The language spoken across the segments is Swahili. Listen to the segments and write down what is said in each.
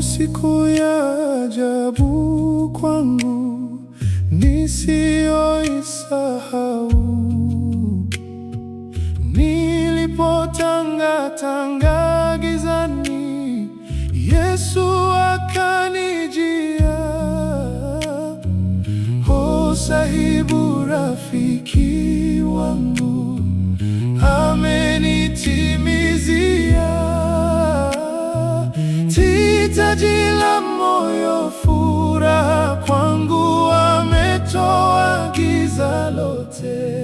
Siku ya ajabu kwangu nisiyoisahau, nilipotangatanga gizani, Yesu akanijia. O sahibu, rafiki wangu, amenitimizia hitaji la moyo, furaha kwangu, ametoa giza lote.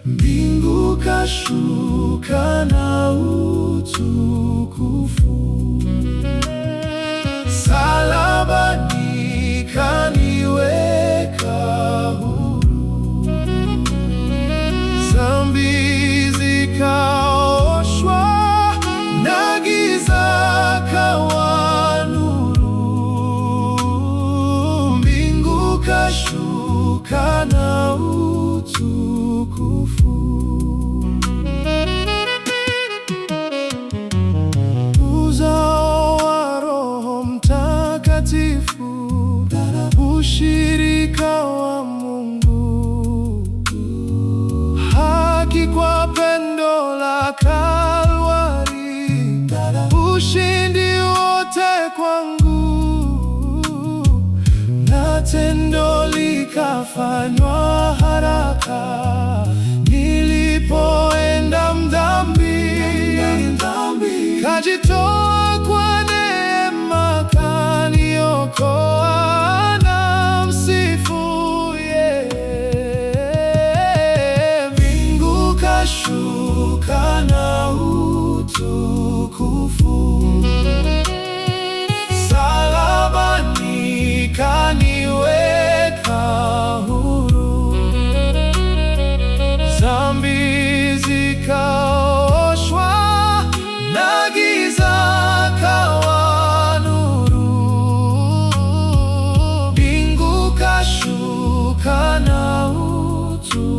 Mbingu kashuka na utukufu, msalabani kaniweka huru, dhambi zikaoshwa na giza kawa nuru. Mbingu kashuka na utukufu, uzao wa Roho Mtakatifu, ushirika wa Mungu, haki kwa pendo la Kalvari, ushindi wote kwangu, na tendo likafanywa haraka nilipoenda mdhambi, kajitoa kwa neema, kaniokoa, na msifu yeye. Mbingu kashuka na utukufu, msalabani kaniweka huru, dhambi zikaoshwa na giza kawa nuru. Mbingu kashuka na utukufu.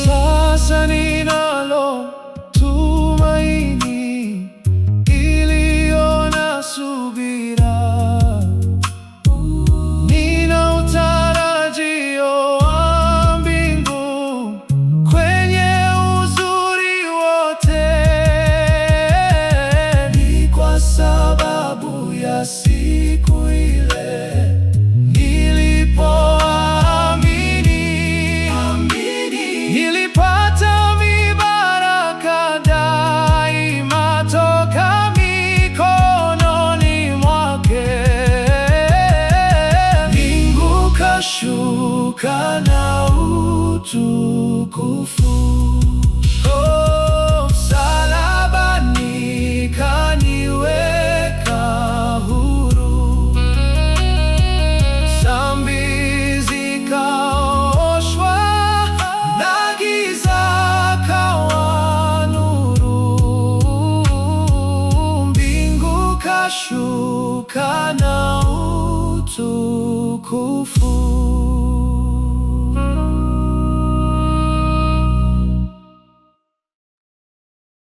Sasa ninalo tumaini iliyo na subira, nina utarajio wa mbingu kwenye uzuri wote. Ni kwa sababu ya siku ile nilipata mibaraka daima toka mikononi mwake. Mbingu kashuka na utukufu, oh, msalabani kaniweka huru, dhambi zikaoshwa na giza kawa nuru. Mbingu kashuka na utukufu.